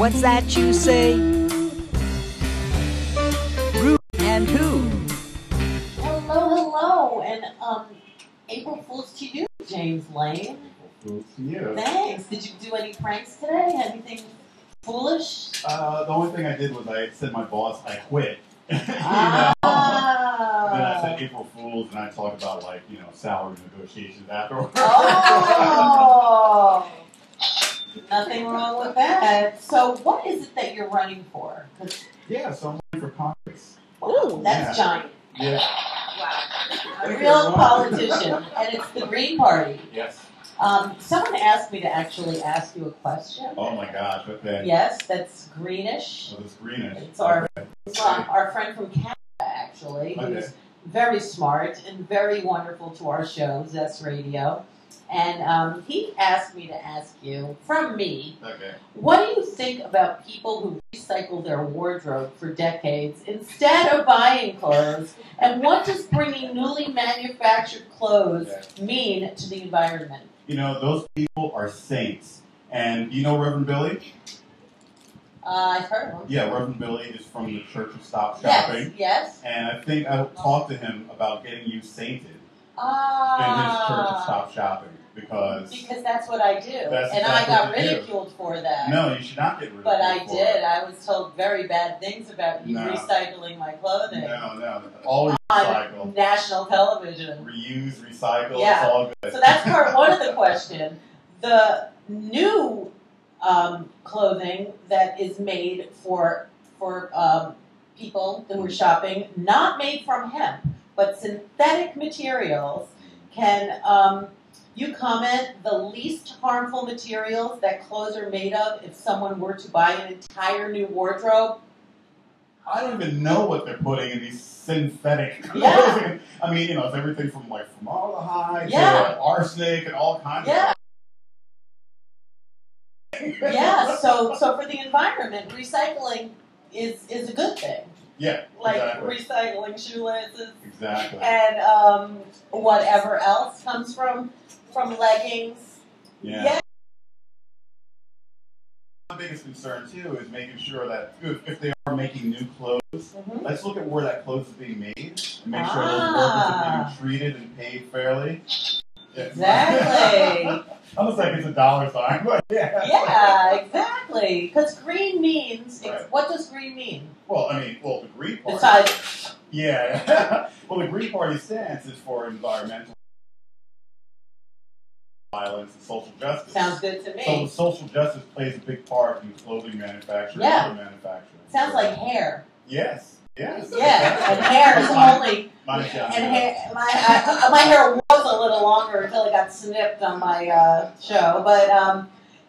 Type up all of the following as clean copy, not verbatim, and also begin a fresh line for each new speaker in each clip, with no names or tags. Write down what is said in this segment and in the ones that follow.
What's that you say? Root and who?
Hello, and April Fool's to you, James Lane.
April Fool's to you.
Thanks. Did you do any pranks today? Anything foolish?
The only thing I did was I said my boss I quit. And then I said April Fool's, and I talked about salary negotiations afterwards.
Oh, nothing wrong with that. So, what is it that you're running for?
Yeah, so I'm running for Congress.
Wow, that's giant.
Yeah.
Wow. A real politician, and it's the Green Party.
Yes.
Someone asked me to actually ask you a question.
Oh my gosh, okay.
Yes, that's greenish.
Oh, it's greenish.
It's our friend from Canada, actually, who's very smart and very wonderful to our show, Zest Radio. And he asked me to ask you, from me, what do you think about people who recycle their wardrobe for decades instead of buying clothes? And what does bringing newly manufactured clothes mean to the environment?
You know, those people are saints. And you know Reverend Billy?
I've heard of him.
Yeah, Reverend Billy is from the Church of Stop Shopping.
Yes.
And I think I talked to him about getting you sainted in his Church of Stop Shopping. Because
that's what I do. And I got ridiculed for that.
No, you should not get ridiculed.
But I did. I was told very bad things about you recycling my clothing.
No. Always recycle.
On national television.
Reuse, recycle,
yeah.
It's all good.
So that's part one of the question. The new clothing that is made for people who are shopping, not made from hemp, but synthetic materials, can... you comment the least harmful materials that clothes are made of if someone were to buy an entire new wardrobe?
I don't even know what they're putting in these synthetic clothing.
Yeah.
I mean, it's everything from formaldehyde to arsenic and all kinds of stuff.
Yeah, so for the environment, recycling is a good thing.
Yeah,
recycling shoelaces.
Exactly.
And whatever else comes from leggings.
Yeah. My biggest concern, too, is making sure that if they are making new clothes, let's look at where that clothes is being made and make sure those workers are being treated and paid fairly.
Exactly.
Almost like it's a dollar sign, but yeah.
Yeah, exactly. Because green means, what does green mean?
Well, the Green Party...
Besides...
Yeah. Well, the Green Party stance is for environmental violence and social justice.
Sounds good to me.
So social justice plays a big part in clothing manufacturing and other manufacturing.
Sounds like hair.
Yes.
Yeah, and hair is only... my hair was a little longer until it got snipped on my show. But,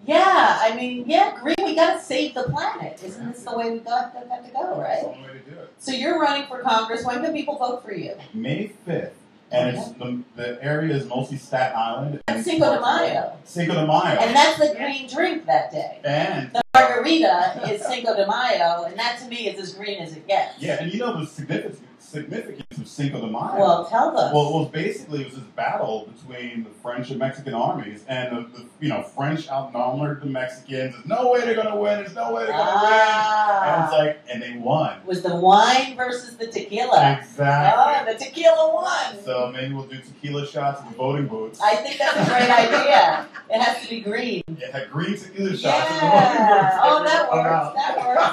green, we got to save the planet. Isn't this the way we got to go, right?
That's the only way to do it.
So you're running for Congress. When can people vote for you?
May 5th. And it's the area is mostly Staten Island.
And Cinco de Mayo.
Cinco de Mayo.
And that's the green drink that day.
And
the margarita is Cinco de Mayo, and that to me is as green as it gets.
Yeah, and you know the significance of Cinco de Mayo.
Well, tell us.
Well, basically it was this battle between the French and Mexican armies, and the French outnumbered the Mexicans. There's no way they're going to win. There's no way they're going to win. And they won.
It was the wine versus the tequila.
Exactly.
The tequila won.
So maybe we'll do tequila shots and voting booths.
I think that's a great idea. It has to be green.
Yeah, green tequila shots and voting booths.
Oh,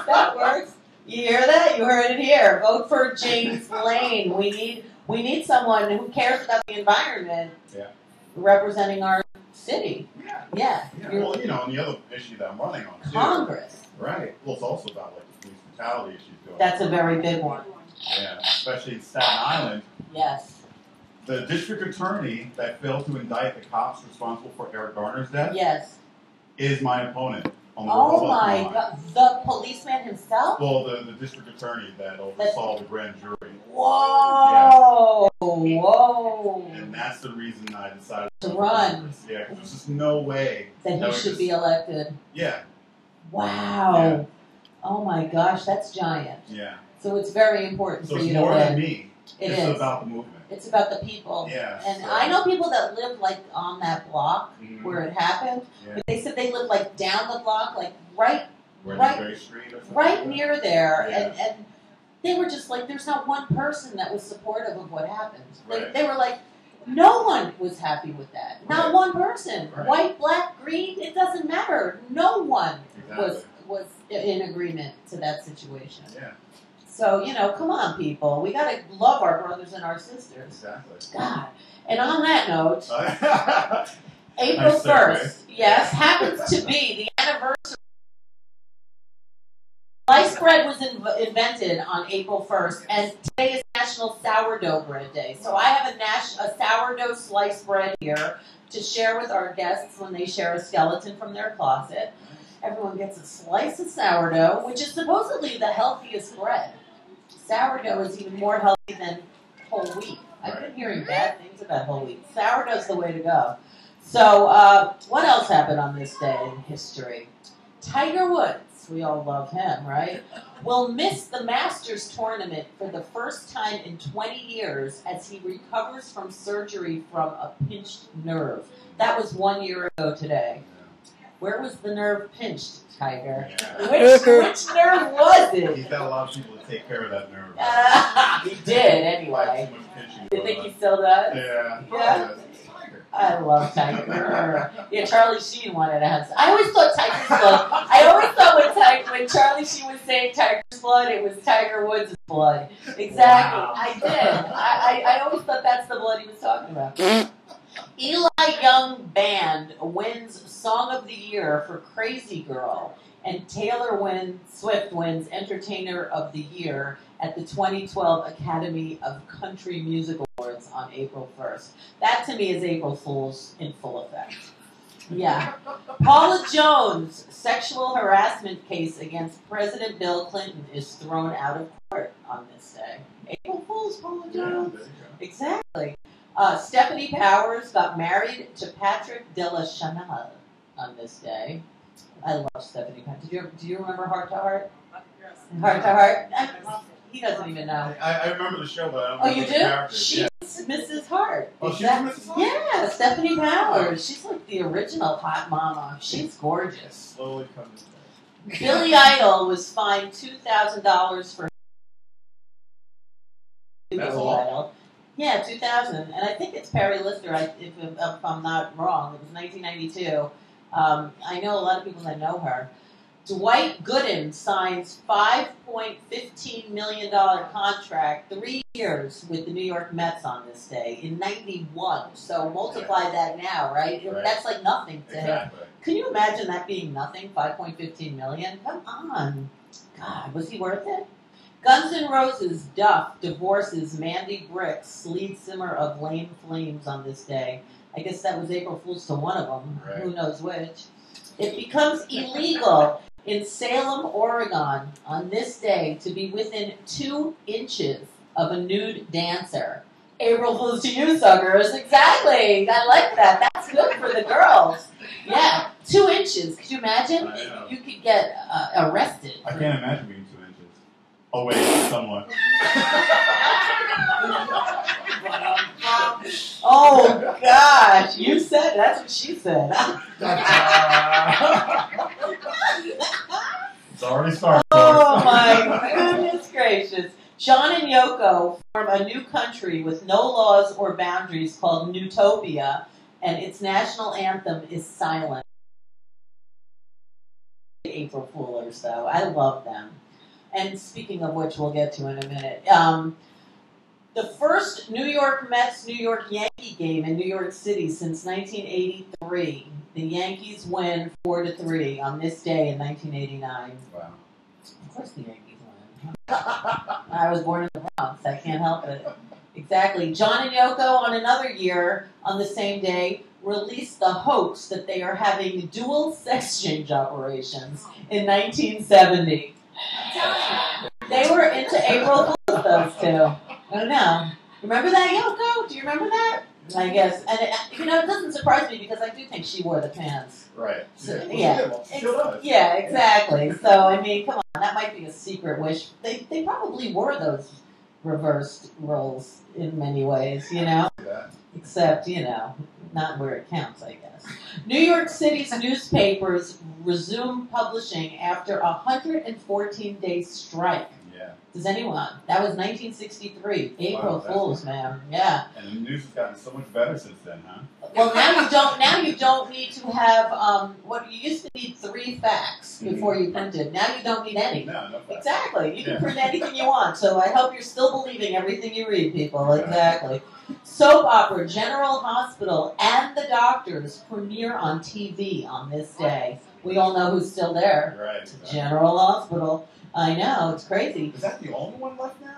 that works. You hear that? You heard it here. Vote for James Lane. We need someone who cares about the environment representing our city. Yeah.
Well, and the other issue that I'm running on, too.
Congress.
Right. Well, it's also about the police brutality issues going on.
That's a very big one.
Yeah, especially in Staten Island.
Yes.
The district attorney that failed to indict the cops responsible for Eric Garner's death is my opponent.
Oh my God. The policeman himself?
Well, the district attorney that oversaw the grand jury.
Whoa! Whoa!
And that's the reason I decided
to run.
Yeah, because there's just no way
that he should be elected.
Yeah.
Wow.
Yeah.
Oh my gosh, that's giant.
Yeah.
So it's very important for you to win.
So it's more than me.
It's
about the movement.
It's about the people.
Yeah.
And I know people that live on that block where it happened, but they said they lived down the block, right
Right, Street or something
right near there,
yeah.
and they were just like, there's not one person that was supportive of what happened.
Right.
They were like, no one was happy with that. Not
Right.
one person.
Right.
White, black, green, it doesn't matter. No one
Exactly.
was in agreement to that situation.
Yeah.
So, come on, people. We got to love our brothers and our sisters.
Exactly.
God. And on that note, April
Nice segue.
1st, yes, happens to be the anniversary. Sliced bread was invented on April 1st, and today is National Sourdough Bread Day. So I have a sourdough sliced bread here to share with our guests when they share a skeleton from their closet. Everyone gets a slice of sourdough, which is supposedly the healthiest bread. Sourdough is even more healthy than whole wheat. I've been hearing bad things about whole wheat. Sourdough's the way to go. So what else happened on this day in history? Tiger Woods. We all love him, right? Will miss the Masters tournament for the first time in 20 years as he recovers from surgery from a pinched nerve. That was 1 year ago today. Where was the nerve pinched, Tiger?
Yeah.
Which nerve was it?
He's got a lot of people to take care of that nerve.
He did, anyway.
Too much pinching
You
going
think
on.
he still does?
Yeah.
Yeah. I love Tiger. Yeah, Charlie Sheen wanted to have. I always thought Tiger's blood. I always thought when Charlie Sheen was saying Tiger's blood, it was Tiger Woods' blood. Exactly.
Wow.
I did. I always thought that's the blood he was talking about. Eli Young Band wins Song of the Year for Crazy Girl, and Taylor Swift wins Entertainer of the Year at the 2012 Academy of Country Music Awards on April 1st. That, to me, is April Fool's in full effect. Yeah. Paula Jones' sexual harassment case against President Bill Clinton is thrown out of court on this day. April Fool's, Paula Jones.
Yeah, there you go.
Exactly. Stephanie Powers got married to Patrick Delachannel on this day. I love Stephanie Powers. Do you remember Heart to Heart?
Yes.
Heart to Heart? He doesn't even know.
I remember the show, but I don't
Oh,
remember
you
the
do?
characters.
She's
Yeah.
Mrs. Hart.
Oh, she's Mrs. Hart?
Yeah, Stephanie Powers. She's like the original hot mama. She's gorgeous.
Slowly coming back.
Billy Idol was fined $2,000 for
That's
Billy
all?
Idol. Yeah, 2000. And I think it's Perry Lister, if I'm not wrong. It was 1992. I know a lot of people that know her. Dwight Gooden signs $5.15 million contract, 3 years with the New York Mets on this day in 91. So multiply that now, right?
Right.
That's like nothing to him.
Exactly.
Can you imagine that being nothing? $5.15 million? Come on. God, was he worth it? Guns N' Roses Duff divorces Mandy Bricks, lead singer of Lame Flames, on this day. I guess that was April Fool's to one of them.
Right.
Who knows which? It becomes illegal in Salem, Oregon, on this day to be within 2 inches of a nude dancer. April Fool's to you, suckers. Exactly. I like that. That's good for the girls. Yeah, 2 inches. Could you imagine?
I know.
You could get arrested.
I can't imagine being 2 inches. Oh, wait, somewhat.
Oh, gosh. You said, that's what she said.
It's already started.
Oh, my goodness gracious. John and Yoko form a new country with no laws or boundaries called Newtopia, and its national anthem is Silent. April Fool or so. I love them. And speaking of which, we'll get to in a minute. The first New York Mets, New York Yankee game in New York City since 1983. The Yankees win 4-3 on this day in 1989.
Wow.
Of course the Yankees win. I was born in the Bronx. I can't help it. Exactly. John and Yoko, on another year, on the same day, released the hoax that they are having dual sex change operations in 1970. They were into April Fools, those two. I don't know. Remember that, Yoko? Do you remember that? I guess. And, it doesn't surprise me because I do think she wore the pants.
Right.
So,
yeah. Well, she still does.
Yeah, exactly. So, I mean, come on. That might be a secret wish. They probably wore those reversed roles in many ways,
Yeah.
Except, not where it counts, I guess. New York City's newspapers resume publishing after a 114-day strike.
Yeah.
Does anyone? That was 1963. April
Wow,
Fools, man. Yeah.
And the news has gotten so much better since then, huh?
Well, now you don't. Now you don't need to have what you used to need 3 facts before you printed. Now you don't need any.
No facts.
Exactly. You can print anything you want. So I hope you're still believing everything you read, people. Exactly. Soap opera General Hospital and the Doctors premiere on TV on this day. We all know who's still there.
Right. Exactly.
General Hospital. I know, it's crazy.
Is that the only one left now?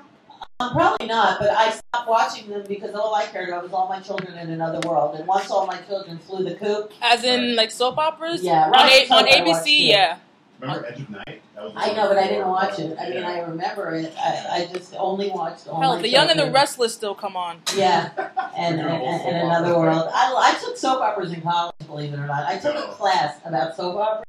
Probably not, but I stopped watching them because all I cared about was All My Children in Another World. And once All My Children flew the coop.
As in, like, soap operas?
Yeah.
On ABC, yeah.
Remember Edge of Night? That was
I know, but I didn't watch it. I mean, I remember it. I just only watched All
Hell,
My
The Young and
Children.
the Restless still come on.
Yeah, and Another World. I took soap operas in college, believe it or not. I took a class about soap operas.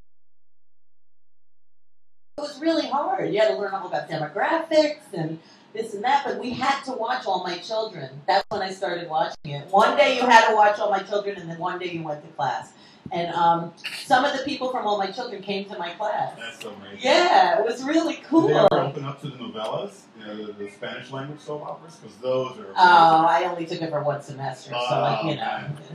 It was really hard. You had to learn all about demographics and this and that, but we had to watch All My Children. That's when I started watching it. One day you had to watch All My Children, and then one day you went to class. And some of the people from All My Children came to my class.
That's so amazing.
Yeah, it was really cool.
Did they ever open up to the novellas, the Spanish language soap operas? Because those are.
Oh, I only took it for 1 semester, so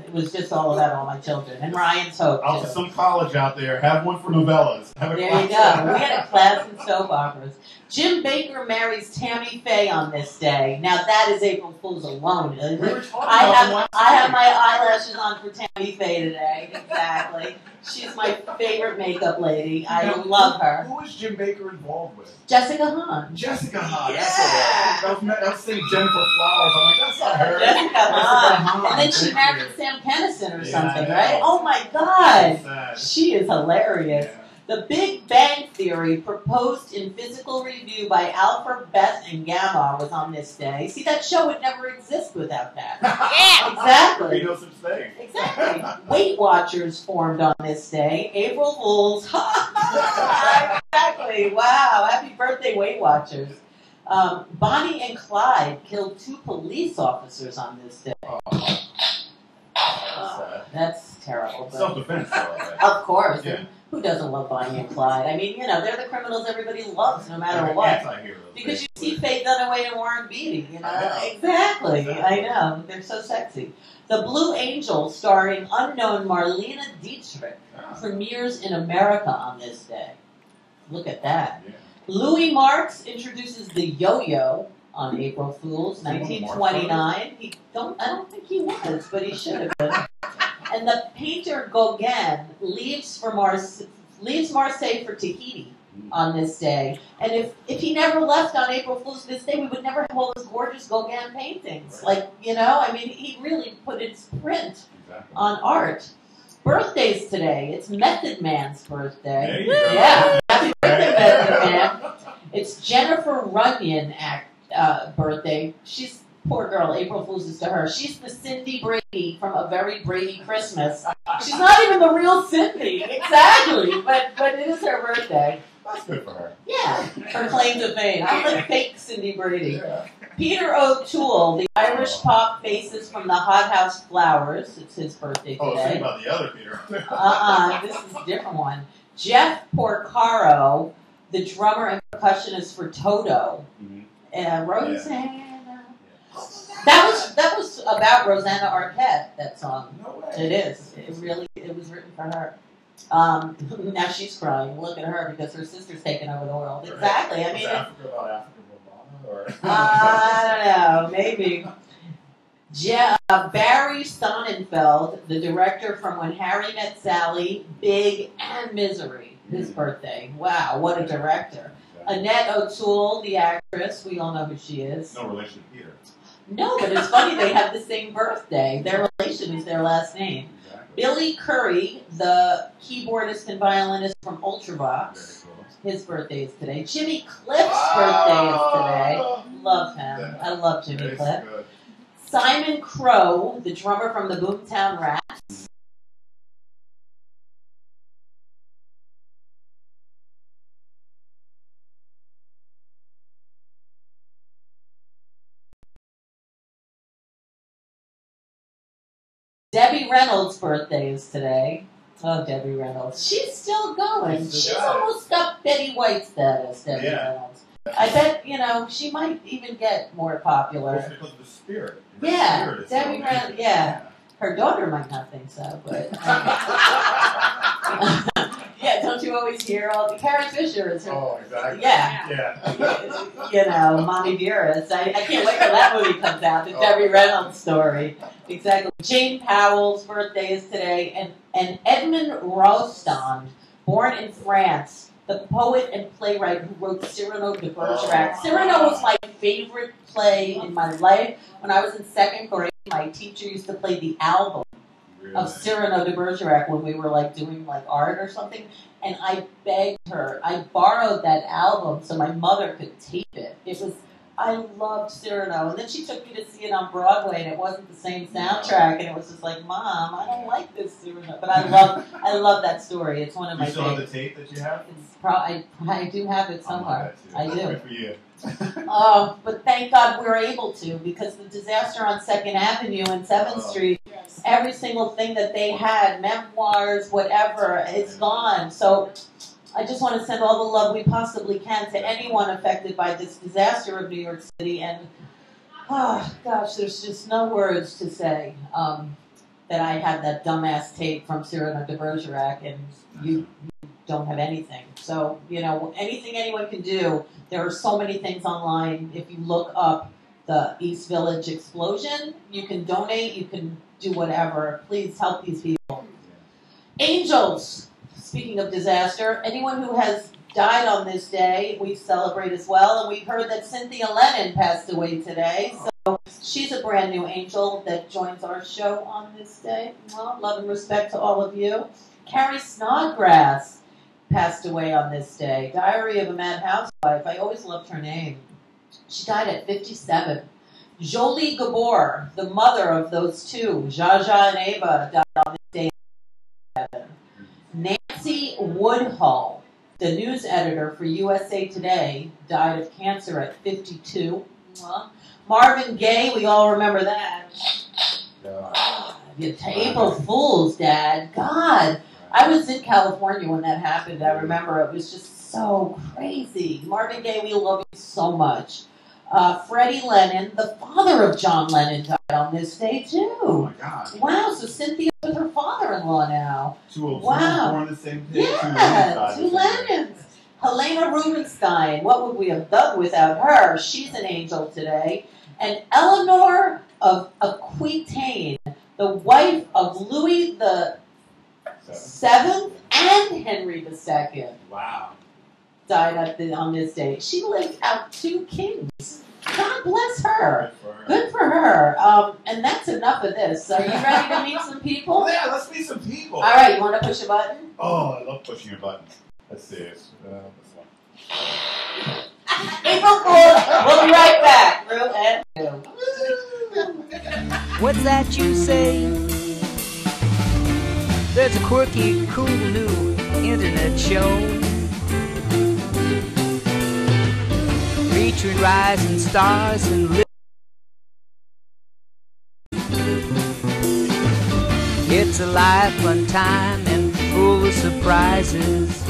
it was just all about All My Children and Ryan's Hope.
Out to some college out there, have one for novellas.
There you go. We had a class in soap operas. Jim Baker marries Tammy Faye on this day. Now that is April Fool's alone.
We were talking
I
about them last
have
night.
my eyelashes on for Tammy Faye today. Exactly. She's my favorite makeup lady. I love her.
Who is Jim Baker involved with?
Jessica Hahn.
Jessica Hahn.
Yeah.
That's what I was saying Jennifer Flowers. I'm like, that's not her.
Jessica Hahn. And then she married Sam Kinison or something, right? Oh my God. She is hilarious.
Yeah.
The Big Bang Theory, proposed in Physical Review by Alpha, Beth, and Gamma, was on this day. See, that show would never exist without that.
Yeah!
Exactly.
No such thing.
Exactly. Weight Watchers formed on this day. April Fools. Exactly. Wow. Happy birthday, Weight Watchers. Bonnie and Clyde killed 2 police officers on this day. That's terrible. But
Self-defense, though.
of course.
Yeah.
Who doesn't love Bonnie and Clyde? I mean, they're the criminals everybody loves no matter what.
Anti-heroes.
Because you see Faye Dunaway and Warren Beatty,
I know.
Exactly. I know. They're so sexy. The Blue Angels, starring unknown Marlene Dietrich, premieres in America on this day. Look at that.
Yeah.
Louis Marx introduces the yo-yo on April Fool's, 1929. I don't think he was, but he should have been. And the painter Gauguin leaves Marseille for Tahiti on this day. And if he never left on April Fool's this day, we would never have all those gorgeous Gauguin paintings.
Right.
He really put his print on art. Birthdays today. It's Method Man's birthday.
There you go.
Yeah. Happy birthday, Method Man. It's Jennifer Runyon birthday. She's poor girl. April Fool's is to her. She's the Cindy Brady from A Very Brady Christmas. She's not even the real Cindy. Exactly. But it is her birthday.
That's good for her.
Yeah. Her claim to fame. I'm the fake Cindy Brady.
Yeah.
Peter O'Toole, the Irish pop bassist from the Hot House Flowers. It's his birthday
Oh,
today.
think about the other Peter.
This is a different one. Jeff Porcaro, the drummer and percussionist for Toto. Rosanna. That was about Rosanna Arquette, that song.
No way.
It is. It was written for her. Now she's crying. Look at her because her sister's taken over the world. Exactly. I mean,
Was Africa about Africa or
I don't know. Maybe. Barry Sonnenfeld, the director from When Harry Met Sally, Big, and Misery. His birthday. Wow, what a director. Annette O'Toole, the actress. We all know who she is.
No relation to Peter.
No, but it's funny. They have the same birthday. Their relation is their last name.
Exactly.
Billy Curry, the keyboardist and violinist from Ultravox. His birthday is today. Jimmy Cliff's birthday is today. Love him. I love Jimmy Cliff.
Good.
Simon Crowe, the drummer from the Boomtown Rats. Debbie Reynolds' birthday is today. Oh, Debbie Reynolds. She's still going. She's almost got Betty White status, Debbie Reynolds. I bet, she might even get more popular.
Because of the spirit.
Yeah, Debbie Reynolds, Her daughter might not think so, but... yeah, don't you always hear all the... Carrie Fisher is her...
Oh, exactly.
Yeah. Mommy Dearest. I can't wait till that movie comes out, the Debbie Reynolds story. Exactly. Jane Powell's birthday is today, and Edmond Rostand, born in France, the poet and playwright who wrote Cyrano de Bergerac. Cyrano was my favorite play in my life. When I was in second grade, my teacher used to play the album of Cyrano de Bergerac when we were doing art or something, and I begged her. I borrowed that album so my mother could tape it. I loved Cyrano, and then she took me to see it on Broadway, and it wasn't the same soundtrack, and it was just like, Mom, I don't like this Cyrano, but I love that story. It's one of my favorites.
You still have the tape that you have?
I do have it somewhere. I do.
Good for you.
But thank God we were able to, because the disaster on 2nd Avenue and 7th Street, every single thing that they had, memoirs, whatever, it's gone. So I just want to send all the love we possibly can to anyone affected by this disaster of New York City. And, there's just no words to say that I had that dumbass tape from Cyrano de Bergerac, and you don't have anything. So, anything anyone can do. There are so many things online. If you look up the East Village explosion, you can donate, you can do whatever. Please help these people. Angels. Speaking of disaster, anyone who has died on this day, we celebrate as well. And we've heard that Cynthia LaNe passed away today. So she's a brand new angel that joins our show on this day. Well, love and respect to all of you. Carrie Snodgrass passed away on this day. Diary of a Mad Housewife. I always loved her name. She died at 57. Jolie Gabor, the mother of those two, Jaja and Ava, died on this day at 57. Nancy Woodhull, the news editor for USA Today, died of cancer at 52. Marvin Gaye, we all remember that. April Fool's, Dad. God. I was in California when that happened. I remember it was just so crazy. Marvin Gaye, we love you so much. Freddie Lennon, the father of John Lennon, died on this day too.
Oh my God!
Wow, so Cynthia's with her father-in-law now.
Two
wow.
Born the same day.
Yeah, two Lennons. Helena Rubinstein. What would we have done without her? She's an angel today. And Eleanor of Aquitaine, the wife of Louis the Seventh and Henry II.
Wow.
Died on this day. She lived out 2 kings. God bless her. Good for her. And that's enough of this. Are you ready to meet some people?
Yeah, let's meet some people.
All right, you want to push a button?
Oh, I love pushing your buttons. Let's see. This one.
April Fools. We'll be right back. Rew and Who.
What's that you say? There's a quirky, cool new internet show featuring rising stars and it's a life, fun time, and full of surprises.